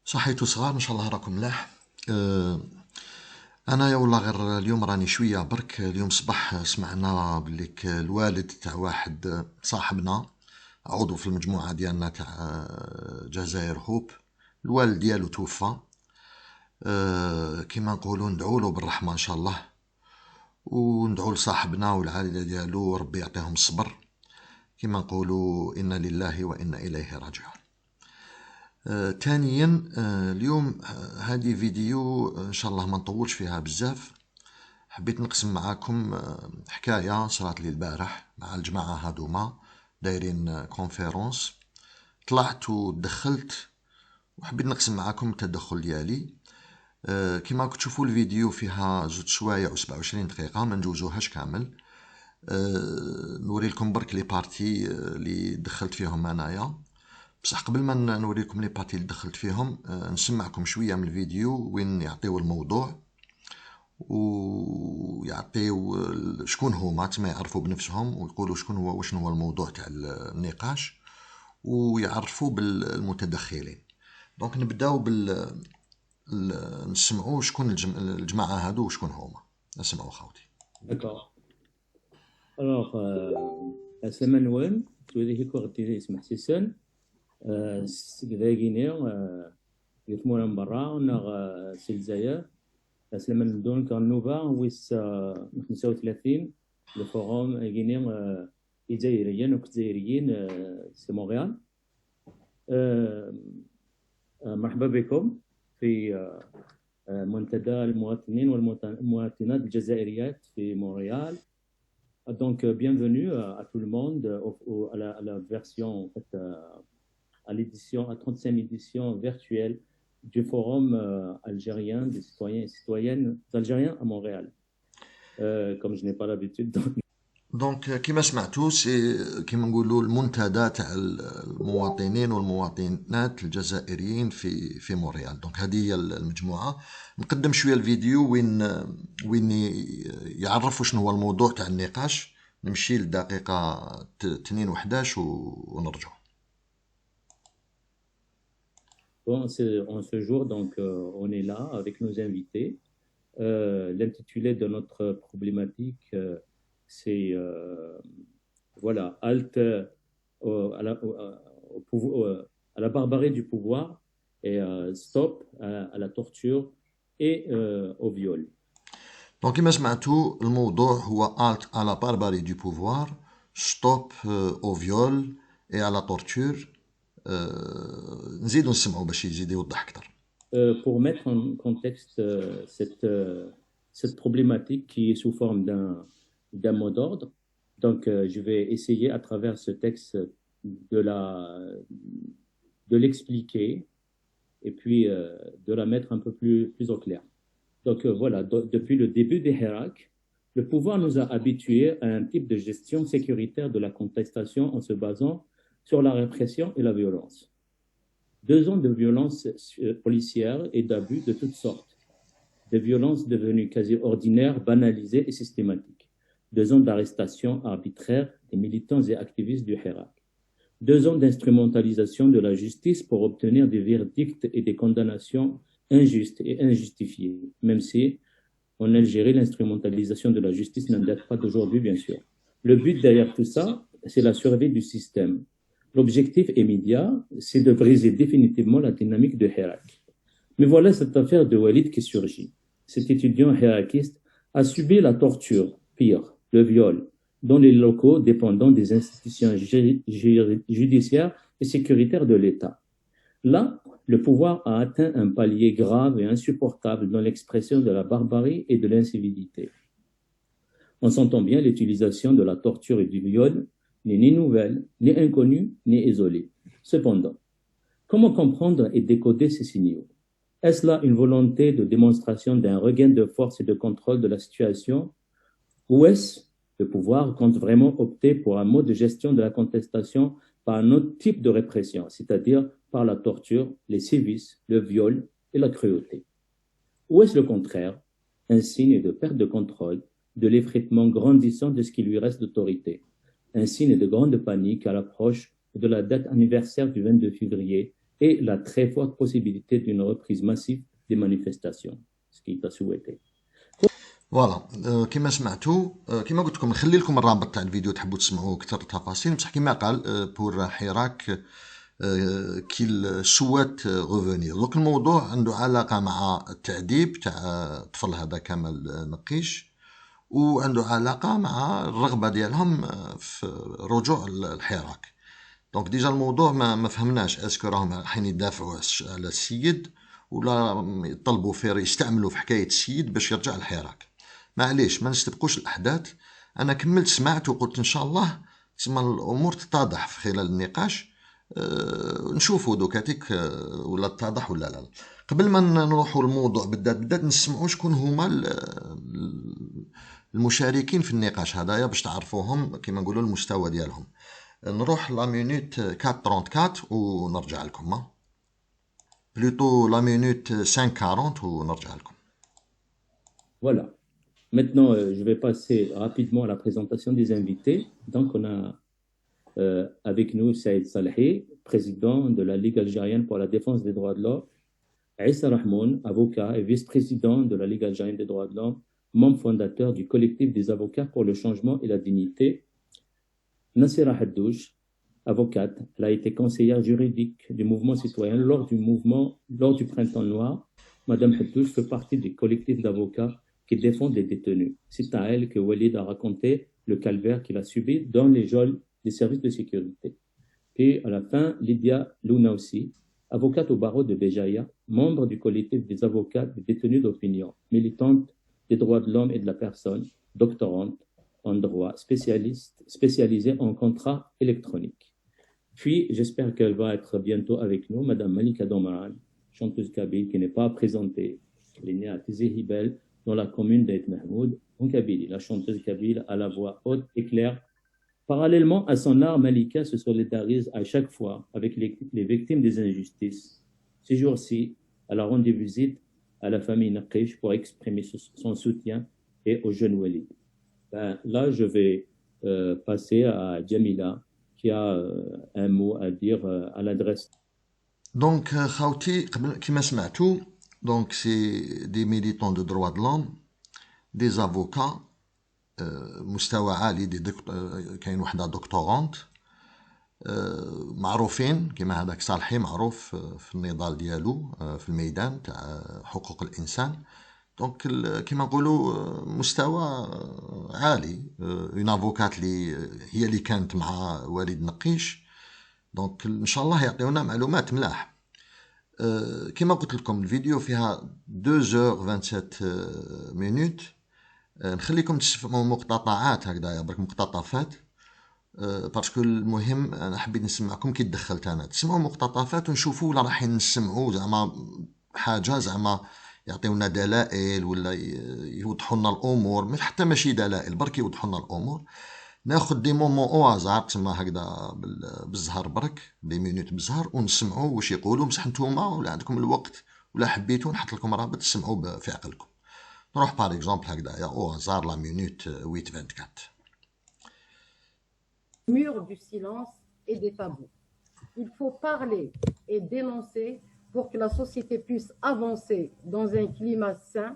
صحيتو صغار ان شاء الله راكم ملاح. انا يا والله غير اليوم راني شويه برك. اليوم صباح سمعنا بلي الوالد تاع واحد صاحبنا عضو في المجموعه ديالنا تاع جزائر هوب. الوالد ديالو توفى. كيما نقولوا ندعوا له بالرحمه ان شاء الله، وندعوا لصاحبنا والعائله ديالو ربي يعطيهم الصبر. كيما نقولوا انا لله وانا اليه راجعون. تانيا اليوم هذه فيديو ان شاء الله ما نطولش فيها بزاف. حبيت نقسم معاكم حكايه صارت لي البارح مع الجماعه هادوما دايرين كونفيرونس. طلعت ودخلت وحبيت نقسم معاكم التدخل ديالي. كما راكم تشوفوا الفيديو فيها 2 شوايع و27 دقيقه، ما نجوزوهاش كامل. نوري لكم برك لي بارتي اللي دخلت فيهم انايا. بصح قبل ما نوريكم لي بارتي اللي دخلت فيهم نسمعكم شويه من الفيديو وين يعطيو الموضوع ويعطيو شكون هما، تما يعرفوا بنفسهم ويقولوا شكون هو وشنو هو الموضوع تاع النقاش، ويعرفوا بالمتدخلين. دونك نبداو نسمعوا شكون الجماعه هادو وشكون هما. نسمعوا خاوتي. D'accord. Alors, السلام نوال تولي هيك غدي اسمح سيسن كذا غينيا يثمونا من برا ونغ سي الجزائر. السلام ندون كان نوفا ويس 35 الفوروم غينيا الجزائريين وكجزائريين سي مونريال. مرحبا بكم في منتدى المواطنين والمواطنات الجزائريات في مونريال. Donc, bienvenue à tout le monde à la version, en fait, à l'édition, à 35e édition virtuelle du Forum algérien des citoyens et citoyennes algériens à Montréal. Comme je n'ai pas l'habitude. دونك كما سمعتوا سي كما نقولوا المنتدى تاع المواطنين والمواطنات الجزائريين في مونريال. دونك هذه هي المجموعه. نقدم شويه الفيديو وين يعرفوا شنو هو الموضوع تاع النقاش. نمشي للدقيقه 2 و11 ونرجع. Bon, en ce jour, donc, on est là avec nos invités. L'intitulé de notre problématique, c'est voilà, halte à la barbarie du pouvoir et stop à la torture et au viol. دونك كما سمعتوا الموضوع هو alt à la barbarie du pouvoir, stop au viol et à la torture. نزيدو نسمعوا باش يزيد يوضح اكثر. Pour mettre en contexte cette problématique qui est sous forme d'un mot d'ordre, donc je vais essayer à travers ce texte de l'expliquer et puis de la mettre un peu plus au clair. Donc voilà, depuis le début des Hirak, le pouvoir nous a habitués à un type de gestion sécuritaire de la contestation en se basant sur la répression et la violence. 2 ans de violences policières et d'abus de toutes sortes, de violences devenues quasi ordinaires, banalisées et systématiques. 2 ans d'arrestations arbitraires des militants et activistes du Hirak. 2 ans d'instrumentalisation de la justice pour obtenir des verdicts et des condamnations injustes et injustifiées, même si en Algérie, l'instrumentalisation de la justice ne date pas d'aujourd'hui, bien sûr. Le but derrière tout ça, c'est la survie du système. L'objectif immédiat, c'est de briser définitivement la dynamique de Hirak. Mais voilà cette affaire de Walid qui surgit. Cet étudiant hirakiste a subi la torture, pire, le viol, dans les locaux dépendant des institutions judiciaires et sécuritaires de l'État. Là, le pouvoir a atteint un palier grave et insupportable dans l'expression de la barbarie et de l'incivilité. On s'entend bien, l'utilisation de la torture et du viol n'est ni nouvelle, ni inconnue, ni isolée. Cependant, comment comprendre et décoder ces signaux? Est-ce là une volonté de démonstration d'un regain de force et de contrôle de la situation? Ou est-ce le pouvoir compte vraiment opter pour un mode de gestion de la contestation par un autre type de répression, c'est-à-dire par la torture, les sévices, le viol et la cruauté? Ou est-ce le contraire, un signe de perte de contrôle, de l'effritement grandissant de ce qui lui reste d'autorité, un signe de grande panique à l'approche de la date anniversaire du 22 février et la très forte possibilité d'une reprise massive des manifestations, ce qui est souhaité. فوالا كما سمعتوا كما قلت لكم نخلي لكم الرابط تاع الفيديو تحبوا تسمعوا اكثر تفاصيل بصح كما قال بور حراك كيل سوات غوفونير. دونك الموضوع عنده علاقه مع التعذيب تاع الطفل هذا كمال نقيش وعنده علاقه مع الرغبه ديالهم في رجوع الحراك. دونك ديجا الموضوع ما فهمناش اسكو راهم رايحين يدافعوا على السيد ولا يطلبوا في يستعملوا في حكايه السيد باش يرجع الحراك. معليش ما نستبقوش الاحداث. انا كملت سمعت وقلت ان شاء الله تسمى الامور تتضح في خلال النقاش. نشوفوا دوكاتيك ولا تتضح ولا لا. قبل ما نروحوا للموضوع بالذات نسمعوا شكون هما المشاركين في النقاش هذايا باش تعرفوهم كما نقولوا المستوى ديالهم. نروح لا مينوت 4:34 ونرجع لكم بلوتو لا مينوت 5:40 ونرجع لكم. Voilà. Maintenant, je vais passer rapidement à la présentation des invités. Donc, on a avec nous Saïd Salhi, président de la Ligue algérienne pour la défense des droits de l'homme, Issa Rahmoun, avocat et vice-président de la Ligue algérienne des droits de l'homme, membre fondateur du collectif des avocats pour le changement et la dignité, Nassira Haddouche, avocate. Elle a été conseillère juridique du mouvement citoyen lors du printemps noir. Madame Haddouche fait partie du collectif d'avocats qui défendent les détenus. C'est à elle que Walid a raconté le calvaire qu'il a subi dans les geôles des services de sécurité. Et à la fin, Lydia Louna aussi, avocate au barreau de Béjaïa, membre du collectif des avocats des détenus d'opinion, militante des droits de l'homme et de la personne, doctorante en droit, spécialisée en contrat électronique. Puis, j'espère qu'elle va être bientôt avec nous, Madame Malika Domaran, chanteuse kabyle qui n'est pas présentée. Elle est née à Tizi Hibel, dans la commune d'Aït Mahmoud, en Kabylie. La chanteuse kabyle a la voix haute et claire. Parallèlement à son art, Malika se solidarise à chaque fois avec les victimes des injustices. Ces jours-ci, elle a rendu visite à la famille Naqish pour exprimer son soutien et au jeune Walid. Là, je vais passer à Jamila, qui a un mot à dire à l'adresse. Donc, خاوتي كما سمعتوا donc c'est des militants de droits de l'homme, des avocats مستوى عالي كاين وحده دكتورانت معروفين كما هذاك صالحي معروف في النضال ديالو في الميدان تاع حقوق الانسان. دونك كما نقولوا مستوى عالي. اون افوكات اللي هي اللي كانت مع والد نقيش. دونك ان شاء الله يعطيونا معلومات ملاح. كما قلت لكم الفيديو فيها 2h27 مينوت. نخليكم تسمعوا مقتطعات هكذايا برك مقتطفات باسكو المهم انا حبيت نسمعكم كي دخلت انا تسمعوا مقتطفات ونشوفوا ولا راح نسمعوا زعما حاجه زعما يعطيونا دلائل ولا يوضحوا لنا الامور حتى ماشي دلائل برك يوضحوا لنا الامور. ناخذ دي مومون او هازار تسمى هكذا بالزهر برك دي مينوت بالزهر ونسمعوا واش يقولوا بصح نتوما ولا عندكم الوقت ولا حبيتوا نحط لكم رابط تسمعوا في عقلكم. نروح باغ اكزومبل هكذايا او هازار لا مينوت 8:24. Mur du silence et des tabous. Il faut parler et dénoncer pour que la société puisse avancer dans un climat sain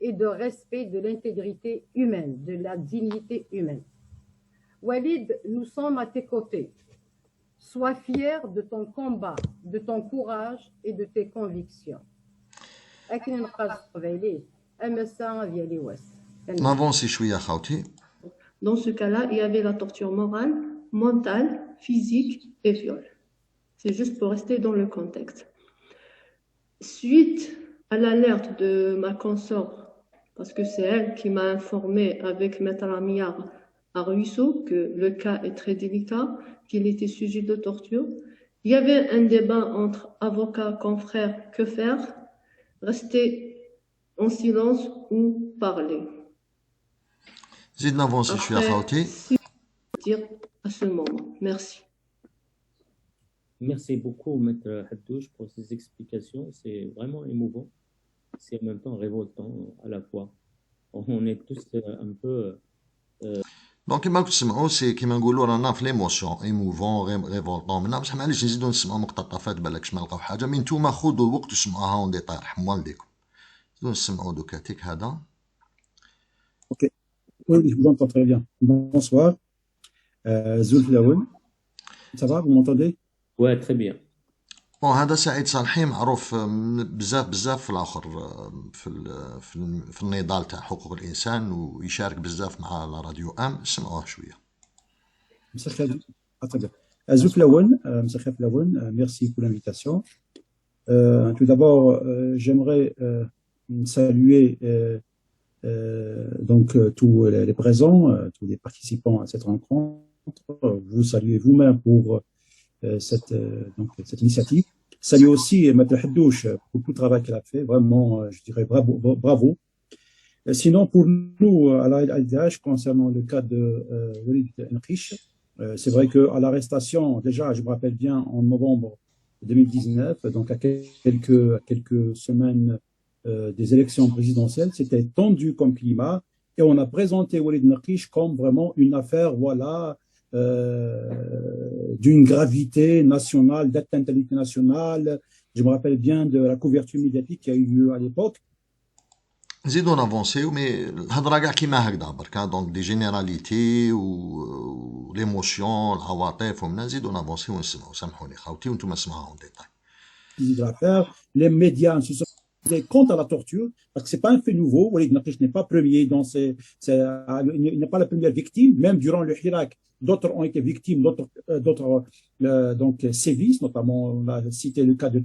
et de respect de l'intégrité humaine, de la dignité humaine. Walid, nous sommes à tes côtés. Sois fier de ton combat, de ton courage et de tes convictions. نافونسي شويه خاوتي. Dans ce cas-là, il y avait la torture morale, mentale, physique et viol. C'est juste pour rester dans le contexte. Suite à l'alerte de ma consort, parce que c'est elle qui m'a informé avec Maître Amiar à Ruisseau que le cas est très délicat, qu'il était sujet de torture, il y avait un débat entre avocats, confrères, que faire? Rester en silence ou parler. زيد نافونسي شويه خاوتي. Dire à ce moment. Merci. Merci beaucoup, Maître Haddouche, pour ces explications. C'est vraiment émouvant. C'est en même temps révoltant à la fois. On est tous un peu... دونك كيما كنت تسمعوا سي كيما نقولوا رانا في ليموسيون ايموفون ريفولطون منا بصح معليش نزيدو نسمعوا مقتطفات بالكش ما نلقاو حاجه مي نتوما خذوا الوقت وسمعوها اون ديتاي رحم والديكم نزيدو نسمعوا دوكاتيك هذا. Ok. Oui, je vous entends très bien. Bonsoir. Zulf Laouen. Ça va, vous m'entendez? Ouais, très bien. بون هذا سعيد صالحي معروف بزاف في الاخر في النضال تاع حقوق الانسان ويشارك بزاف مع لا راديو سمعوه شويه. مساء الخير. Très bien. Zulf Laouen, مساء الخير Laouen, merci pour l'invitation. Tout d'abord, j'aimerais saluer donc tous les présents, tous les participants à cette rencontre. Vous saluez vous-même pour cette initiative. Salut aussi Mme Haddouche pour tout le travail qu'elle a fait. Vraiment, je dirais bravo. Sinon, pour nous, à la LDH, concernant le cas de Walid Nqish, c'est vrai qu'à l'arrestation, déjà, je me rappelle bien, en novembre 2019, donc à quelques semaines des élections présidentielles, c'était tendu comme climat et on a présenté Walid Nqish comme vraiment une affaire, voilà, d'une gravité nationale, d'atteinte à l'unité nationale. Je me rappelle bien de la couverture médiatique qui a eu lieu à l'époque. نزيدو نافونسيو مي الهضره كاع كيما هكذا بركا دونك دي جينيراليتي و ليموسيون العواطف ومنا نزيدو نافونسيو ونسمعو سامحوني خاوتي وانتم اسمعوها ديتاي. Les médias se sont contre la torture, parce que ce n'est pas un fait nouveau. Walid Nqish n'est pas premier, il n'est pas la première victime. Même durant le Hirak, d'autres ont été victimes, d'autres donc sévices, notamment on a cité le cas de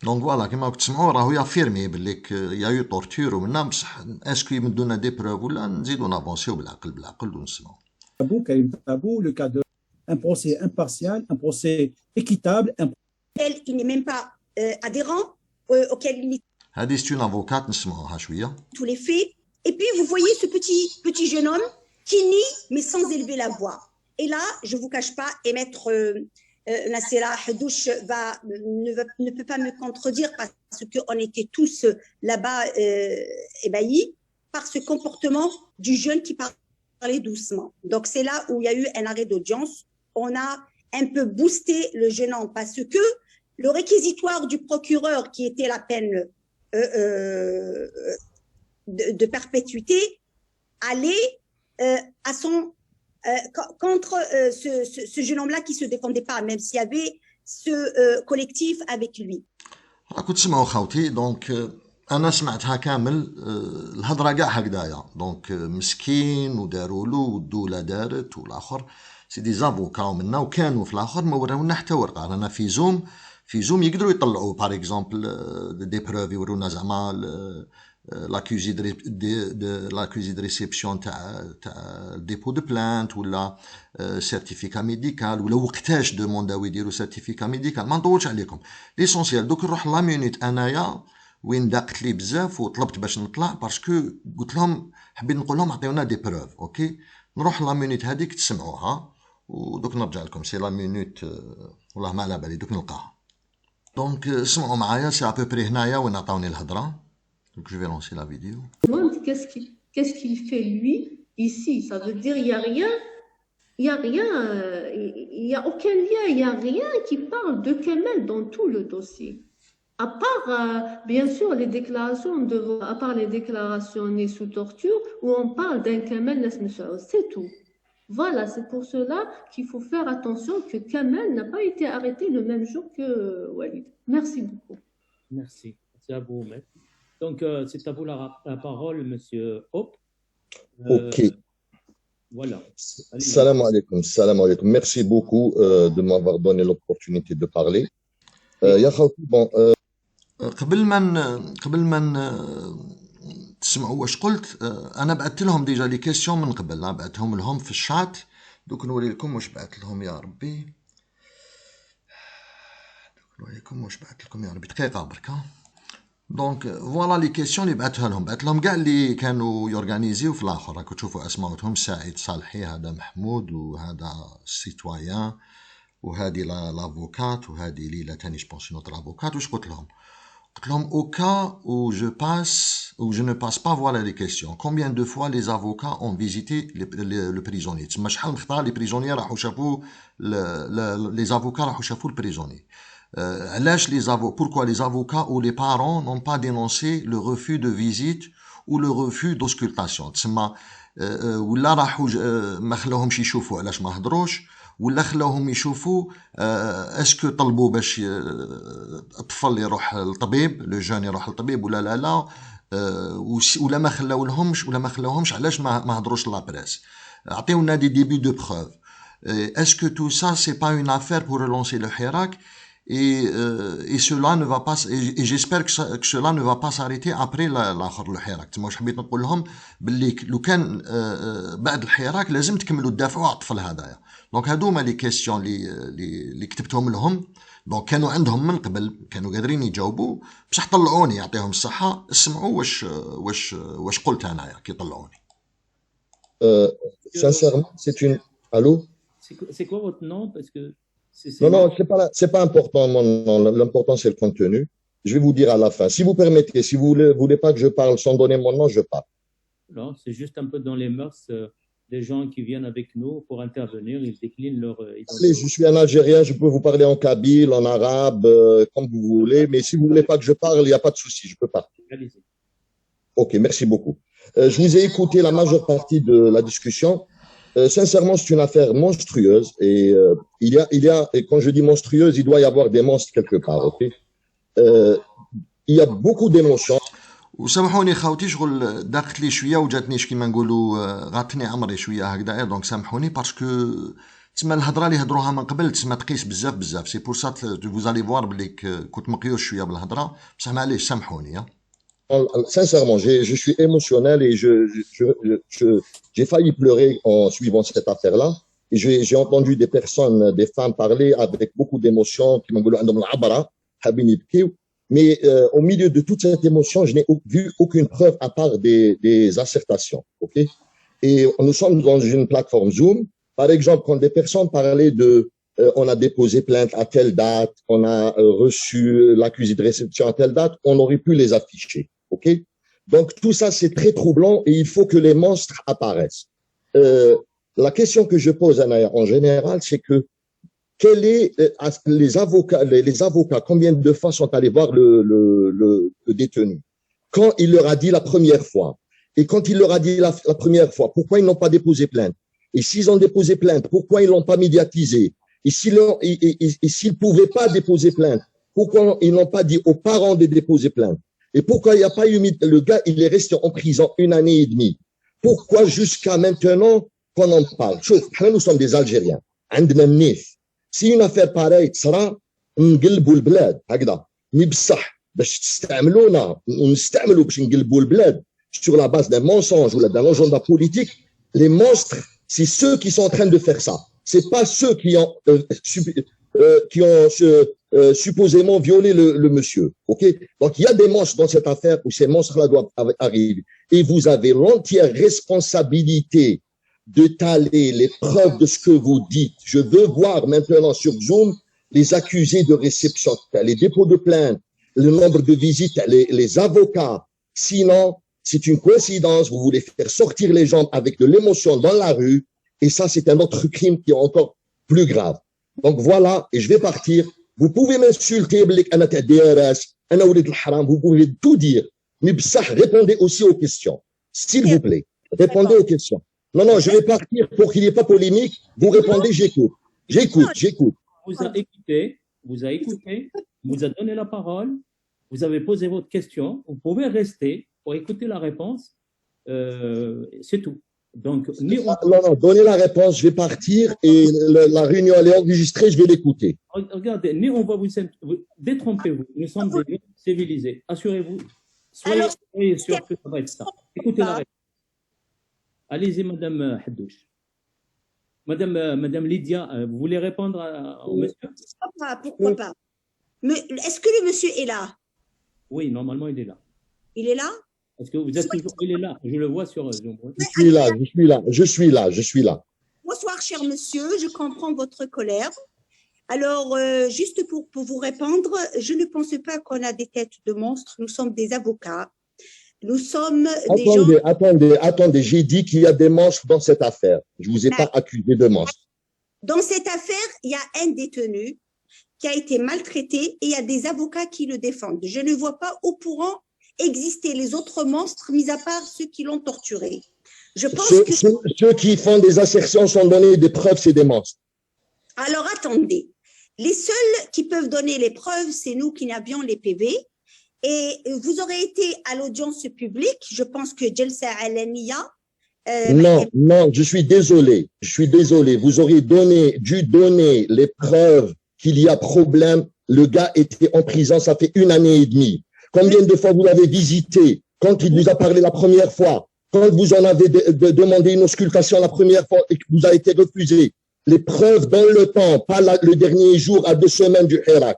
دونك فوالا كيما كنت تسمعوا راهو يافيرمي بليك يا يو طورتور ومنا بصح اسكو يمدونا دي بروف ولا نزيدو نافونسيو بالعقل ونسمعوا. Karim Tabou, le cas d'un procès impartial, un procès équitable, il n'est même pas adhérent auquel il n'est هذه c'est une avocate نسمعوها شويه. tous les faits. Et puis vous voyez ce petit jeune homme qui nie mais sans élever la voix. Et là, je vous cache pas, et maître Nassera Haddouche ne peut pas me contredire parce qu'on était tous là-bas ébahis par ce comportement du jeune qui parlait doucement. Donc c'est là où il y a eu un arrêt d'audience. On a un peu boosté le jeune homme parce que le réquisitoire du procureur qui était la peine de perpétuité allait à son contre ce jeune homme-là qui se défendait pas, même s'il y avait ce collectif avec lui. راكم تسمعوا خاوتي دونك انا سمعتها كامل الهضره كاع هكذايا دونك مسكين ودارولو والدوله دارت والاخر سي دي زافوكا منا وكانوا في الاخر ما وراونا حتى ورقه رانا في زوم يقدروا يطلعوا باغ اكزومبل دي بروف يورونا زعما لاكوزي دو ريسيبسيون تاع ديبو دو بلانت ولا سيرتيفيكا ميديكال ولا وقتاش دومونداو يديروا سيرتيفيكا ميديكال ما نطولش عليكم ليسونسيال دوك نروح لا مينوت انايا وين داقت لي بزاف وطلبت باش نطلع باسكو قلت لهم حبيت نقول لهم عطيونا دي بروف اوكي نروح لا مينوت هذيك تسمعوها ودوك نرجع لكم سي لا مينوت والله ما على بالي دوك نلقاها دونك اسمعوا معايا سي ابوبري هنايا وين عطاوني الهضره. Donc je vais lancer la vidéo. Qu'est-ce qu'il fait lui ici? Ça veut dire il y a rien, il y a aucun lien, il y a rien qui parle de Kamel dans tout le dossier. À part bien sûr les déclarations à part les déclarations nées sous torture où on parle d'un Kamel Nasm Saoud, c'est tout. Voilà, c'est pour cela qu'il faut faire attention que Kamel n'a pas été arrêté le même jour que Walid. Merci beaucoup. Merci. C'est à vous, maître. Donc, c'est à vous la parole, monsieur Hop. Ok. Voilà. Salam alaikum. Merci beaucoup de m'avoir donné l'opportunité de parler. يا خوتي bon قبل ما تسمعوا واش قلت انا بعثت لهم ديجا لي كيسيون من قبل بعثتهم لهم في الشات دوك نوري لكم واش بعثت لهم يا ربي دقيقه بركا دونك فوالا لي كيسيون اللي بعثت لهم كاع اللي كانوا يورغانيزيو في الاخر راكم تشوفوا اسماءهم سعيد صالحي هذا محمود وهذا السيتويان وهذه لافوكات وهذه ليلى تاني جبونسي نوتر افوكات واش قلت لهم Au cas où je ne passe pas, voilà les questions. Combien de fois les avocats ont visité le prisonnier? Les prisonniers les avocats راحوا شافوا le prisonnier. Pourquoi les avocats ou les parents n'ont pas dénoncé le refus de visite ou le refus d'auscultation? تسمى ولا راحوا ما خلاوهمش يشوفوا علاش ما هضروش ولا خلاوهم يشوفوا اسكو طلبوا باش الطفل يروح للطبيب لو جون يروح للطبيب ولا لا ولا ما خلاوهمش علاش ما هضروش لا بريس. عطيونا دي ديبي دو بروف. Est-ce que tout ça c'est pas une affaire pour relancer le Hirak et cela ne va pas et j'espère que cela ne va pas s'arrêter après الاخر الحراك. تما واش حبيت نقول لهم باللي لو كان بعد الحراك لازم تكملوا تدافعوا على الطفل هذايا. دونك هادوما لي كيسيون اللي كتبتهم لهم. دونك كانوا عندهم من قبل كانوا قادرين يجاوبوا بصح طلعوني يعطيهم الصحه اسمعوا واش قلت انايا كي طلعوني. Sincèrement, c'est une allô? C'est quoi votre nom parce que Non, c'est pas important mon nom. L'important c'est le contenu. Je vais vous dire à la fin. Si vous permettez, si vous voulez pas que je parle sans donner mon nom, je parle. Non, c'est juste un peu dans les mœurs des gens qui viennent avec nous pour intervenir, ils déclinent leur identité. Allez, je suis un Algérien, je peux vous parler en kabyle, en arabe, comme vous voulez, mais si vous voulez pas que je parle, il n'y a pas de souci, je peux partir. Allez-y. Ok, merci beaucoup. Je vous ai écouté la majeure partie de la discussion. Sincèrement, c'est une affaire monstrueuse et et quand je dis monstrueuse, il doit y avoir des monstres quelque part, ok? Il y a beaucoup d'émotions. وسامحوني خاوتي شغل داقت لي شويه وجاتنيش كيما نقولوا غاتني عمري شويه هكذا دونك سامحوني باسكو تسمى الهضره اللي هضروها من قبل تسمى تقيس بزاف سي بور سا فوزالي فوار بلي كنت مقيوس شويه بالهضره بصح معليش سامحوني. Sincèrement, je suis émotionnel et j'ai failli pleurer en suivant cette affaire-là. Et j'ai entendu des personnes, des femmes parler avec beaucoup d'émotion, qui m'ont dit, mais au milieu de toute cette émotion, je n'ai vu aucune preuve à part des assertions. Ok? Et nous sommes dans une plateforme Zoom. Par exemple, quand des personnes parlaient de on a déposé plainte à telle date, on a reçu l'accusé de réception à telle date, on aurait pu les afficher. Ok? Donc tout ça c'est très troublant et il faut que les monstres apparaissent. La question que je pose en général, c'est que quel est les avocats, combien de fois sont allés voir le détenu? Quand il leur a dit la première fois, et quand il leur a dit la première fois, pourquoi ils n'ont pas déposé plainte? Et s'ils ont déposé plainte, pourquoi ils l'ont pas médiatisé? Et s'ils pouvaient pas déposer plainte, pourquoi ils n'ont pas dit aux parents de déposer plainte? Et pourquoi il n'y a pas eu, le gars, il est resté en prison 1 année et demie? Pourquoi jusqu'à maintenant qu'on en parle? Nous sommes des Algériens. Si une affaire pareille sera, نقلبوا البلاد هكذا مي بصح باش تستعملونا ونستعملوا باش نقلبوا البلاد sur la base d'un mensonge ou d'un agenda politique. Les monstres, c'est ceux qui sont en train de faire ça. C'est pas ceux qui ont supposément violé le monsieur. Ok? Donc il y a des monstres dans cette affaire où ces monstres-là doivent arriver. Et vous avez l'entière responsabilité d'étaler les preuves de ce que vous dites. Je veux voir maintenant sur Zoom les accusés de réception, les dépôts de plainte, le nombre de visites, les avocats. Sinon, c'est une coïncidence. Vous voulez faire sortir les gens avec de l'émotion dans la rue. Et ça, c'est un autre crime qui est encore plus grave. Donc voilà, et je vais partir. Vous pouvez m'insulter, vous pouvez tout dire. Mais ça, répondez aussi aux questions. S'il vous plaît, répondez aux questions. Non, je vais partir pour qu'il n'y ait pas polémique. Vous répondez, j'écoute. J'écoute. Vous a écouté, vous a donné la parole, vous avez posé votre question, vous pouvez rester pour écouter la réponse, c'est tout. Donc, non, donnez la réponse, je vais partir et la réunion elle est enregistrée, je vais l'écouter. Regardez, nous on va vous détrompez-vous, nous sommes des gens civilisés, assurez-vous, soyez sûrs que ça va être ça. Écoutez la réponse. Allez-y, Madame Haddouche. Madame Lydia, vous voulez répondre au monsieur? Pourquoi pas? Mais est-ce que le monsieur est là? Oui, normalement, il est là. Il est là? Est-ce que vous êtes toujours... Il est là, je le vois sur Zoom. Je suis là. Bonsoir, cher monsieur, je comprends votre colère. Alors, juste pour vous répondre, je ne pense pas qu'on a des têtes de monstres. Nous sommes des avocats. Nous sommes des gens… Attendez, j'ai dit qu'il y a des monstres dans cette affaire. Je ne vous ai pas accusé de monstres. Dans cette affaire, il y a un détenu qui a été maltraité et il y a des avocats qui le défendent. Je ne vois pas où pourront exister les autres monstres, mis à part ceux qui l'ont torturé. Je pense que… Ceux qui font des assertions sans donner des preuves, c'est des monstres. Alors, attendez. Les seuls qui peuvent donner les preuves, c'est nous qui n'avions les PV. Et vous aurez été à l'audience publique. Je pense que Jelsa Alania… Non, je suis désolé. Vous auriez dû donner les preuves qu'il y a problème. Le gars était en prison, ça fait 1 année et demie. Combien de fois vous l'avez visité? Quand il vous a parlé la première fois? Quand vous en avez demandé une auscultation la première fois et que vous a été refusé? Les preuves dans le temps, pas le dernier jour à 2 semaines du Hirak.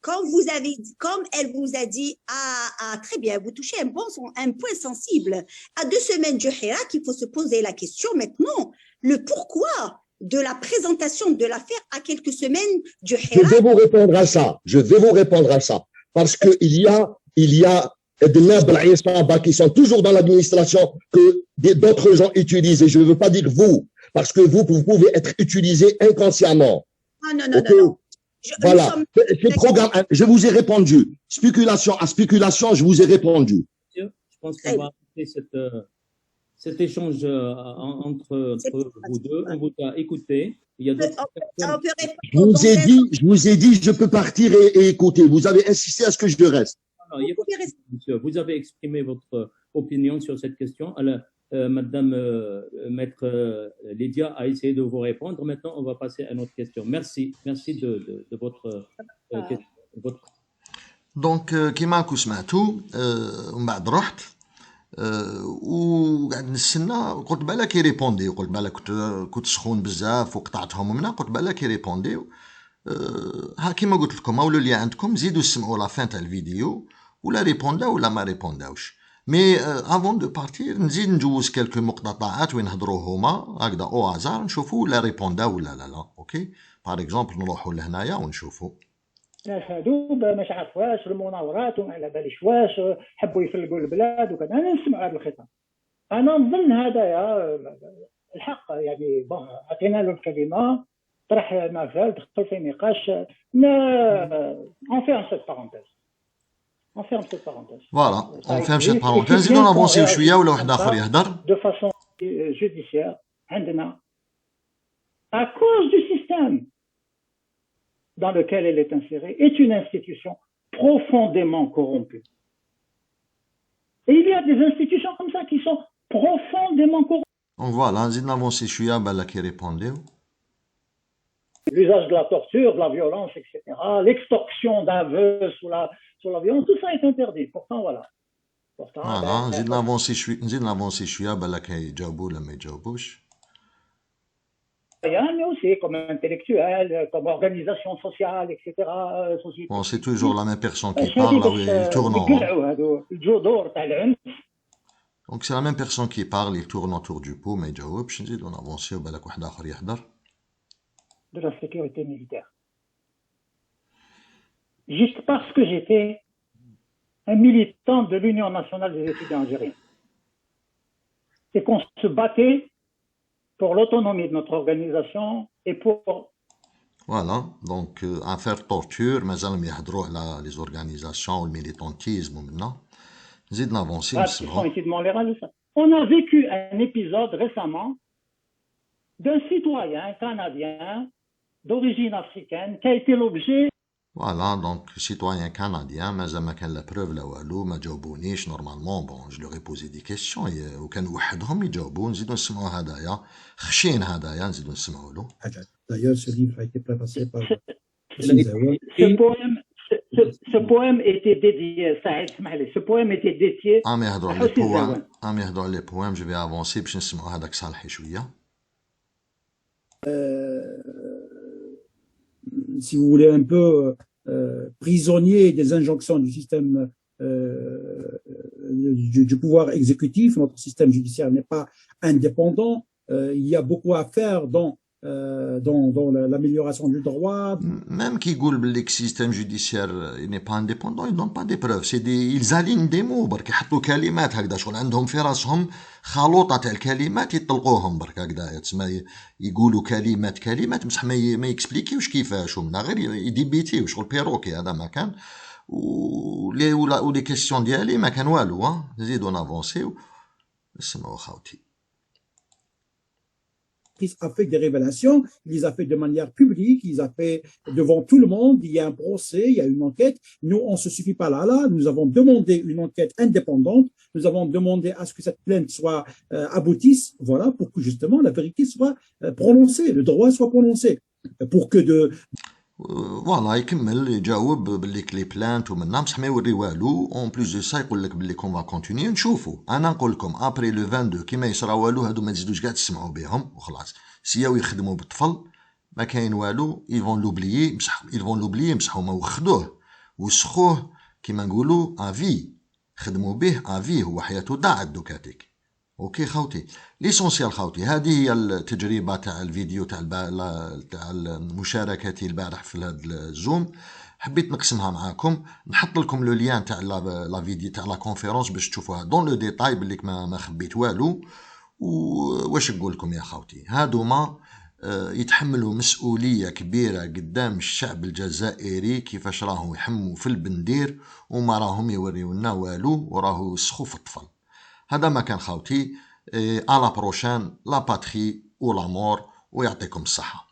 Comme elle vous a dit, très bien, vous touchez un point sensible. À 2 semaines du Hirak, il faut se poser la question maintenant, le pourquoi de la présentation de l'affaire à quelques semaines du Hirak. Je vais vous répondre à ça. Parce que il y a des Nabla qui sont toujours dans l'administration que d'autres gens utilisent. Et je ne veux pas dire vous, parce que vous pouvez être utilisé inconsciemment. Non. Voilà. Je vous ai répondu. Spéculation à spéculation, je vous ai répondu. Je pense qu'on va arrêter cet échange entre vous deux. On vous a écouté. Il y a je vous ai dit, je peux partir et écouter. Vous avez insisté à ce que je reste. Non, il y a pas de question, monsieur. Vous avez exprimé votre opinion sur cette question. Alors, Madame Maître Lydia a essayé de vous répondre. Maintenant, on va passer à notre question. Merci de votre question. دونك كيما راكم سمعتوا ومن بعد رحت وقاعد نستنى قلت بالك يريبونديو قلت بالك كنت سخون بزاف وقطعتهم ومنها قلت بالك يريبونديو ها كيما قلت لكم هاولو اللي عندكم زيدوا سمعوا لا فان تاع الفيديو ولا ريبونداو ولا ما ريبونداوش مي افون دو بارتير نزيد نجوز كلكو مقتطعات وين هضروا هما هكذا او هازار نشوفوا لا ريبونداو ولا لا اوكي باغ اكزومبل نروحوا لهنايا ونشوفوا الناس هادو مش عارف واش المناورات وما على باليش واش حبوا يفلقوا البلاد وكذا. انا نسمع هذا الخطاب. انا نظن هذايا الحق يعني بون عطينا له الكلمه طرح مازال دخل في نقاش اون فيرم سيت بارونتيز فوالا اون فيرم سيت بارونتيز زيدو نافونسيو شويه ولا واحد اخر يهضر دو فاسون جوديسيير عندنا à cause du système dans lequel elle est insérée, est une institution profondément corrompue. Et il y a des institutions comme ça qui sont profondément corrompues. Donc voilà, زيد نافونسي شويه بالك يريبونديو. L'usage de la torture, de la violence, etc. L'extorsion d'un vœu sous la violence, tout ça est interdit. Pourtant, voilà. Voilà, نزيد نافونسي شويه بالك يجاوبوا ولا ما يجاوبوش. Mais aussi comme intellectuel, comme organisation sociale, etc. Bon, c'est toujours la même personne qui parle, là où il tourne en rond. Donc c'est la même personne qui parle, il tourne autour du pot, mais il جاوب. باش نزيدو نافونسيو بالك واحد آخر يحضر. De la sécurité militaire. Juste parce que j'étais un militant de l'Union nationale des étudiants algériens. Et qu'on se battait pour l'autonomie de notre organisation et pour… Voilà, donc affaire torture, مازالهم يهضروا على les organisations ou le militantisme ومنا. نزيد نافونسي نسمعوا. On a vécu un épisode récemment d'un citoyen canadien d'origine africaine qui a été l'objet… Voilà, donc citoyen canadien, مازال ما كان لا بروف لا والو ما جاوبونيش نورمالمون بون جو لوغ بوزي دي كيسيون وكان وحدهم يجاوبوا نزيدو نسمعوا هدايا خشين هدايا نزيدو نسمعوا له. D'ailleurs, ce livre a été préfacé par… Ce poème était dédié, Saïd, ce poème était dédié à يهضروا على لي بوام جو في افونسي باش نسمعوا هذاك صالحي شويه. Si vous voulez, un peu prisonnier des injonctions du système du pouvoir exécutif. Notre système judiciaire n'est pas indépendant. Il y a beaucoup à faire dans dans l'amélioration du droit. Même qui يقول باللي système judiciaire il n'est pas indépendant, ils donnent pas des preuves, c'est des ils alignent des mots برك يحطوا كلمات هكذا شغل عندهم في راسهم خلوطة تاع الكلمات يطلقوهم برك هكذا تسمى يقولوا كلمات بصح ما يكسبليكيوش كيفاش ومنا غير يديبيتيو شغل بيروكي هذا ما كان ولي كيسيون ديالي ما كان والو نزيدو نافونسيو اسمعوا خاوتي. Il a fait des révélations, il les a fait de manière publique, il les a fait devant tout le monde, il y a un procès, il y a une enquête. Nous, on se suffit pas là, nous avons demandé une enquête indépendante, nous avons demandé à ce que cette plainte soit aboutisse, voilà, pour que justement la vérité soit prononcée, le droit soit prononcé, pour que de... فوالا يكمل يجاوب باللي كلي بلانت ومنا بصح ما يوري والو اون بلوس دو سا يقول لك باللي كون فا كونتينيو نشوفوا. انا نقول لكم ابري لو 22 كيما يصرا والو هادو ما تزيدوش كاع تسمعوا بهم وخلاص سياو يخدموا بالطفل ما كاين والو يفون لوبليي بصح هما وخدوه وسخوه كيما نقولوا افي خدموا به افي هو حياته ضاعت دوكاتيك. اوكي خوتي ليسونسيال خوتي هذه هي التجربه تاع الفيديو تاع مشاركتي البارح في هذا الزوم حبيت نقسمها معاكم نحط لكم لو ليان تاع لا فيديو تاع لا كونفيرونس باش تشوفوها دون لو ديتاي باللي ما خبيت والو. واش نقول لكم يا خوتي هادوما يتحملوا مسؤوليه كبيره قدام الشعب الجزائري كيفاش راهم يحموا في البندير وما راهم يوريونا والو وراهو يسخوا في الطفل. هذا ما كان خوتي. على بروشان لا باتري و لامور ويعطيكم الصحة.